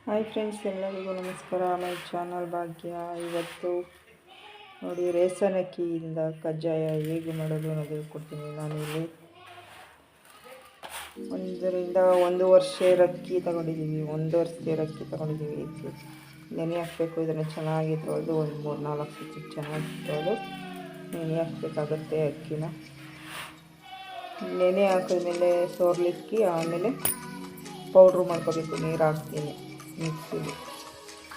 Hi friends, ಎಲ್ಲರಿಗೂ ನಮಸ್ಕಾರ. My channel ಭಾಗ್ಯ. ಇವತ್ತು ನೋಡಿ, ರೇಷನ್ ಅಕ್ಕಿಯಿಂದ ಕಜ್ಜಾಯ ಹೇಗೆ ಮಾಡೋದು ಅನ್ನೋದು ಹೇಳ್ಕೊಡ್ತೀನಿ. ನಾನಿಲ್ಲಿ 1 ವರ್ಷ ಅಕ್ಕಿ ತಗೊಂಡಿದ್ದೀವಿ. 1 ವರ್ಷ ಅಕ್ಕಿ ತಗೊಂಡಿದ್ದೀವಿ. ನೆನೆ ಹಾಕಬೇಕು. ಇದನ್ನು ಚೆನ್ನಾಗಿ ತೊಳೆದು ಒಂದು 3-4 ಸತಿ ಚೆನ್ನಾಗಿ ತೊಳೆದು ನೆನೆ ಹಾಕಬೇಕಾಗುತ್ತೆ. ಅಕ್ಕಿನ ನೆನೆ ಹಾಕಿದ್ಮೇಲೆ ಸೋರ್ಲಿಕ್ಕಿ ಆಮೇಲೆ ಪೌಡ್ರು ಮಾಡ್ಕೋಬೇಕು. ನೀರು ಹಾಕ್ತೀನಿ ಮಿಕ್ಸಿಲಿ.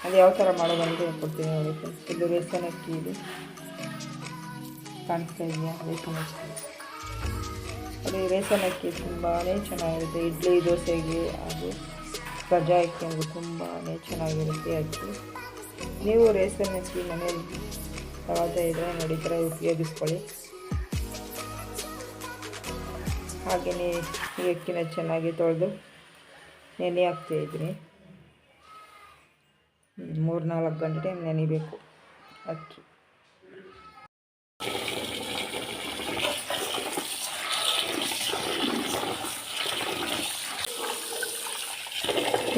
ಅದು ಯಾವ ಥರ ಮಾಡೋದು ಅಂತ ಹೇಳ್ಕೊಡ್ತೀನಿ ನೋಡಿ ಫ್ರೆಂಡ್ಸ್. ಇದು ರೇಷನ್ ಅಕ್ಕಿ, ಇದು ಕಾಣಿಸ್ತಾ ಇದೆಯಾ? ರೇಷನ್ ಅಕ್ಕಿ. ಅದು ರೇಷನ್ ಅಕ್ಕಿ ತುಂಬಾ ಚೆನ್ನಾಗಿರುತ್ತೆ. ಇಡ್ಲಿ ದೋಸೆಗೆ ಅದು ಕಜ್ಜಾಯಕ್ಕೆ ಅಂದರೆ ತುಂಬಾ ಚೆನ್ನಾಗಿರುತ್ತೆ ಅಕ್ಕಿ. ನೀವು ರೇಷನ್ ಅಕ್ಕಿ ಮನೇಲಿ ತಗೊಳ್ತಾ ಇದ್ದರೆ ನೋಡಿ, ಈ ಥರ ಉಪಯೋಗಿಸ್ಕೊಳ್ಳಿ. ಹಾಗೆಯೇ ಈ ಅಕ್ಕಿನ ಚೆನ್ನಾಗಿ ತೊಳೆದು ನೆನೆ ಹಾಕ್ತಾಯಿದ್ದೀನಿ. 3-4 ಗಂಟೆ ನೆನಿಬೇಕು ಅಕ್ಕಿ.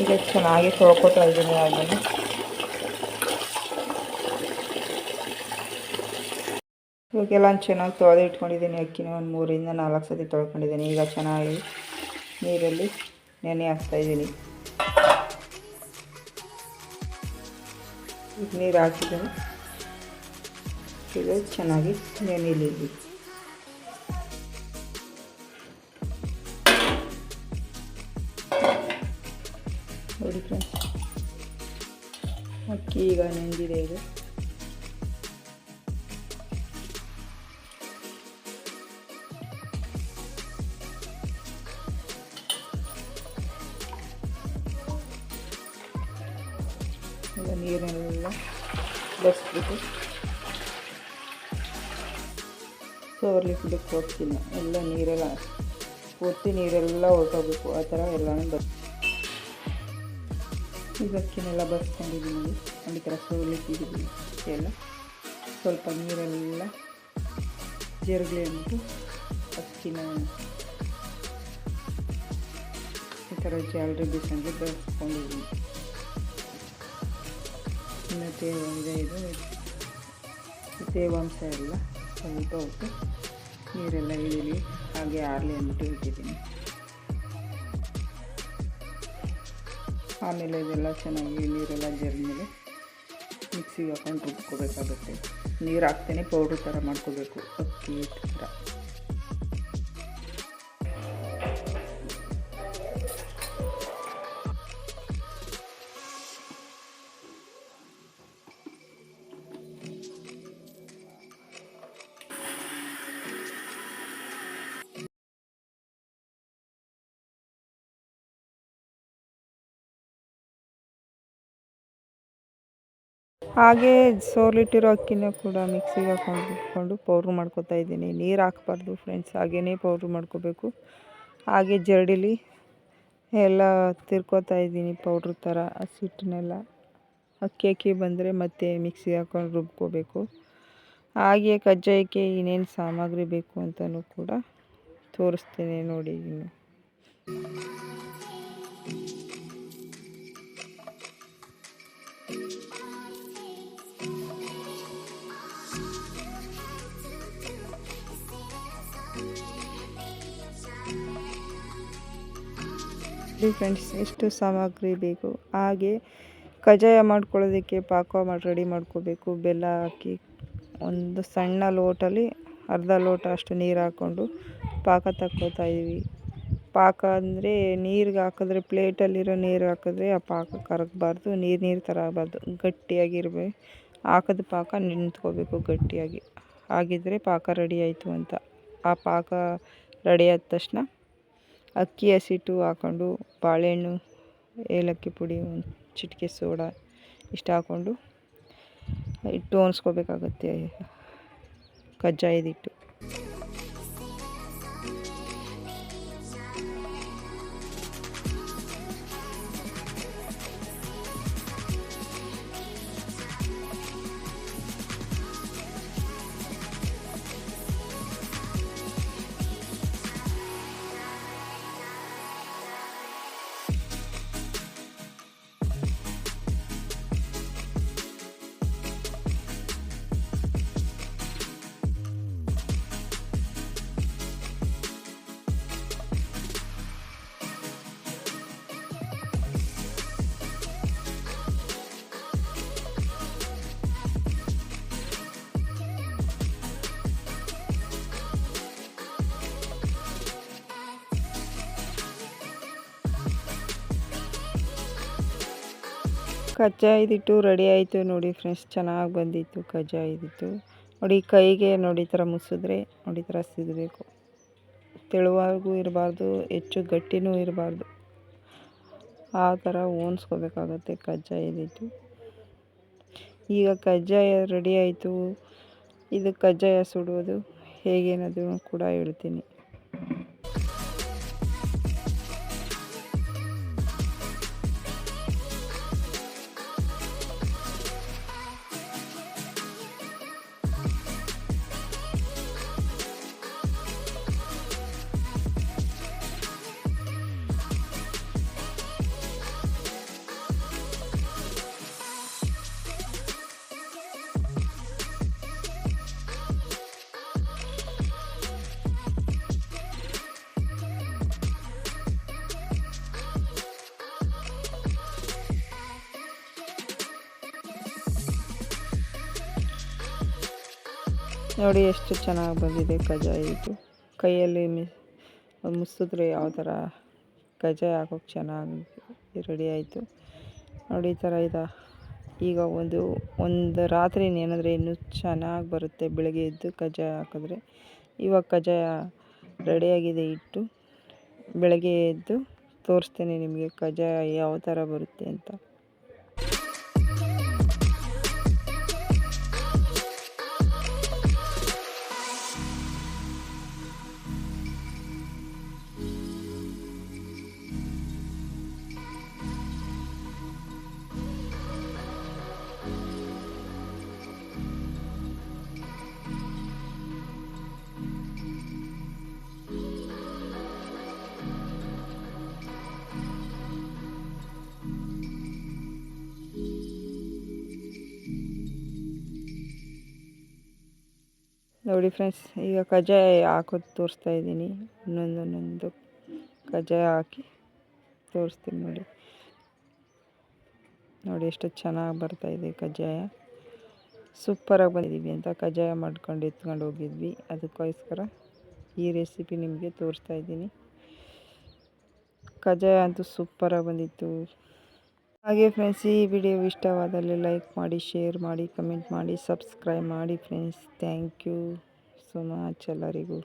ಈಗ ಚೆನ್ನಾಗಿ ತೊಳ್ಕೊತಾ ಇದ್ದೀನಿ. ಅದನ್ನು ಇವಾಗೆಲ್ಲ ಚೆನ್ನಾಗಿ ತೊಳೆದು ಇಟ್ಕೊಂಡಿದ್ದೀನಿ. ಅಕ್ಕಿನ ಒಂದು 3-4 ಸತಿ ತೊಳ್ಕೊಂಡಿದ್ದೀನಿ. ಈಗ ಚೆನ್ನಾಗಿ ನೀರಲ್ಲಿ ನೆನೆ ಹಾಕ್ತಾಯಿದ್ದೀನಿ. ನೀರು ಹಾಕಿದ್ದೀನಿ. ಇದು ಚೆನ್ನಾಗಿ ನೆನೆಯಲಿ. ನೋಡಿ ಫ್ರೆಂಡ್ಸ್, ಅಕ್ಕಿ ಈಗ ನೆಂದಿದೆ. ಇದು ನೀರನ್ನೆಲ್ಲ ಬಸ್ಬಿಟ್ಟು ಸೋರ್ಲಿಕ್ಕೆ ಬಿಟ್ಟು ಹೋಗ್ತೀನಿ. ಎಲ್ಲ ನೀರೆಲ್ಲ ಪೂರ್ತಿ ನೀರೆಲ್ಲ ಹೊರಟೋಗ್ಬೇಕು. ಆ ಥರ ಎಲ್ಲನೂ ಈಗ ಅಕ್ಕಿನೆಲ್ಲ ಬಸ್ಕೊಂಡಿದ್ದೀನಿ. ಈ ಥರ ಸೋರ್ಲಿಕ್ಕಿದ್ದೀನಿ. ಎಲ್ಲ ಸ್ವಲ್ಪ ನೀರೆಲ್ಲ ಜರುಗಲಿ ಅಂದ್ಬಿಟ್ಟು ಅಕ್ಕಿನ ಈ ಥರ ಜಾಲರಿ ಬಿಸಂಗೆ ಬಸ್ಕೊಂಡಿದ್ದೀನಿ. ಇನ್ನು ತೇವಾಂಶ ಎಲ್ಲ ಸ್ವಲ್ಪ ಹೊತ್ತು ನೀರೆಲ್ಲ ಇಳಿಲಿ, ಹಾಗೆ ಆರಲಿ ಅಂದ್ಬಿಟ್ಟು ಇಟ್ಟಿದ್ದೀನಿ. ಆಮೇಲೆ ಇದೆಲ್ಲ ಚೆನ್ನಾಗಿ ನೀರೆಲ್ಲ ಜರಿದ್ಮೇಲೆ ಮಿಕ್ಸಿಗೆ ಹಾಕೊಂಡು ರುಬ್ಕೋಬೇಕಾಗುತ್ತೆ. ನೀರು ಹಾಕ್ತೇನೆ ಪೌಡ್ರ್ ಥರ ಮಾಡ್ಕೋಬೇಕು, ಅಕ್ಕಿ ಹಿಟ್ಟು ಥರ. ಹಾಗೆ ಸೋರ್ಲಿಟ್ಟಿರೋ ಅಕ್ಕಿನ ಕೂಡ ಮಿಕ್ಸಿಗೆ ಹಾಕೊಂಡು ಪೌಡ್ರ್ ಮಾಡ್ಕೊತಾ ಇದ್ದೀನಿ. ನೀರು ಹಾಕ್ಬಾರ್ದು ಫ್ರೆಂಡ್ಸ್, ಹಾಗೇ ಪೌಡ್ರ್ ಮಾಡ್ಕೋಬೇಕು. ಹಾಗೆ ಜರಡಿಲಿ ಎಲ್ಲ ತಿರ್ಕೋತಾ ಇದ್ದೀನಿ ಪೌಡ್ರ್ ಥರ. ಹಸಿಟ್ಟನ್ನೆಲ್ಲ ಅಕ್ಕಿ ಬಂದರೆ ಮತ್ತೆ ಮಿಕ್ಸಿಗೆ ಹಾಕೊಂಡು ರುಬ್ಕೋಬೇಕು. ಹಾಗೆ ಕಜ್ಜಾಯಕ್ಕೆ ಇನ್ನೇನು ಸಾಮಗ್ರಿ ಬೇಕು ಅಂತಲೂ ಕೂಡ ತೋರಿಸ್ತೇನೆ ನೋಡಿ. ಇನ್ನು ಫ್ರೆಂಡ್ಸ್, ಎಷ್ಟು ಸಾಮಗ್ರಿ ಬೇಕು. ಹಾಗೆ ಕಜ್ಜಾಯ ಮಾಡ್ಕೊಳ್ಳೋದಕ್ಕೆ ಪಾಕ ರೆಡಿ ಮಾಡ್ಕೋಬೇಕು. ಬೆಲ್ಲ ಹಾಕಿ ಒಂದು ಸಣ್ಣ ಲೋಟಲ್ಲಿ ಅರ್ಧ ಲೋಟ ಅಷ್ಟು ನೀರು ಹಾಕ್ಕೊಂಡು ಪಾಕ ತಕ್ಕೋತಾ ಇದ್ದೀವಿ. ಪಾಕ ಅಂದರೆ ನೀರಿಗೆ ಹಾಕಿದ್ರೆ, ಪ್ಲೇಟಲ್ಲಿರೋ ನೀರು ಹಾಕಿದ್ರೆ ಆ ಪಾಕ ಕರಗಬಾರ್ದು, ನೀರು ಥರ ಆಗಬಾರ್ದು, ಗಟ್ಟಿಯಾಗಿರ್ಬೇಕು. ಹಾಕಿದ ಪಾಕ ನಿಂತ್ಕೋಬೇಕು ಗಟ್ಟಿಯಾಗಿ. ಹಾಗಿದ್ರೆ ಪಾಕ ರೆಡಿ ಆಯಿತು ಅಂತ. ಆ ಪಾಕ ರೆಡಿ ಆದ ತಕ್ಷಣ ಅಕ್ಕಿ ಹಸಿಟ್ಟು ಹಾಕ್ಕೊಂಡು, ಬಾಳೆಹಣ್ಣು, ಏಲಕ್ಕಿ ಪುಡಿ, ಒಂದು ಚಿಟಿಕೆ ಸೋಡಾ ಇಷ್ಟು ಹಾಕ್ಕೊಂಡು ಹಿಟ್ಟು ಒನ್ಸ್ಕೋಬೇಕಾಗತ್ತೆ, ಕಜ್ಜಾಯದಿಟ್ಟು. ಕಜ್ಜಾಯದಿಟ್ಟು ರೆಡಿ ಆಯಿತು ನೋಡಿ ಫ್ರೆಂಡ್ಸ್. ಚೆನ್ನಾಗಿ ಬಂದಿತ್ತು ಕಜ್ಜಾಯದಿಟ್ಟು. ನೋಡಿ ಕೈಗೆ ನೋಡಿ ಈ ಥರ ಮುಸಿದ್ರೆ ನೋಡಿ ಈ ಥರ ಸಿಗಬೇಕು. ತೆಳುವಾಗೂ ಇರಬಾರ್ದು, ಹೆಚ್ಚು ಗಟ್ಟಿನೂ ಇರಬಾರ್ದು. ಆ ಥರ ಓನ್ಸ್ಕೋಬೇಕಾಗತ್ತೆ ಕಜ್ಜಾಯದಿಟ್ಟು. ಈಗ ಕಜ್ಜಾಯ ರೆಡಿ ಆಯಿತು. ಇದು ಕಜ್ಜಾಯ ಸುಡೋದು ಹೇಗೇನದು ಕೂಡ ಹೇಳ್ತೀನಿ. ನೋಡಿ ಎಷ್ಟು ಚೆನ್ನಾಗಿ ಬಂದಿದೆ ಕಜ್ಜಾಯ ಇದು. ಕೈಯಲ್ಲಿ ಮುಸಿದ್ರೆ ಯಾವ ಥರ ಕಜ್ಜಾಯ ಹಾಕೋಕ್ಕೆ ಚೆನ್ನಾಗಿ ರೆಡಿ ಆಯಿತು ನೋಡಿ. ಈ ಥರ ಈಗ ಒಂದು ರಾತ್ರಿ ನೆನೆದ್ರೆ ಇನ್ನೂ ಚೆನ್ನಾಗಿ ಬರುತ್ತೆ ಬೆಳಗ್ಗೆ ಎದ್ದು ಕಜ್ಜಾಯ ಹಾಕಿದ್ರೆ. ಇವಾಗ ಕಜ್ಜಾಯ ರೆಡಿಯಾಗಿದೆ ಹಿಟ್ಟು. ಬೆಳಗ್ಗೆ ಎದ್ದು ತೋರಿಸ್ತೇನೆ ನಿಮಗೆ ಕಜ್ಜಾಯ ಯಾವ ಥರ ಬರುತ್ತೆ ಅಂತ. ನೋಡಿ ಫ್ರೆಂಡ್ಸ್, ಈಗ ಕಜ್ಜಾಯ ಹಾಕೋದು ತೋರಿಸ್ತಾ ಇದ್ದೀನಿ. ಒಂದೊಂದು ಕಜ್ಜಾಯ ಹಾಕಿ ತೋರಿಸ್ತೀನಿ ನೋಡಿ ಎಷ್ಟು ಚೆನ್ನಾಗಿ ಬರ್ತಾಯಿದೆ ಕಜ್ಜಾಯ. ಸೂಪರಾಗಿ ಬಂದಿದ್ದೀವಿ ಅಂತ ಕಜ್ಜಾಯ ಮಾಡ್ಕೊಂಡು ಎತ್ಕೊಂಡು ಹೋಗಿದ್ವಿ. ಅದಕ್ಕೋಸ್ಕರ ಈ ರೆಸಿಪಿ ನಿಮಗೆ ತೋರಿಸ್ತಾ ಇದ್ದೀನಿ. ಕಜ್ಜಾಯ ಅಂತೂ ಸೂಪರಾಗಿ ಬಂದಿತ್ತು. ಹಾಗೆ ಫ್ರೆಂಡ್ಸ್, ಈ ವಿಡಿಯೋ ಇಷ್ಟವಾದಲ್ಲಿ ಲೈಕ್ ಮಾಡಿ, ಶೇರ್ ಮಾಡಿ, ಕಮೆಂಟ್ ಮಾಡಿ, ಸಬ್ಸ್ಕ್ರೈಬ್ ಮಾಡಿ friends. Thank you so much ಎಲ್ಲರಿಗೂ.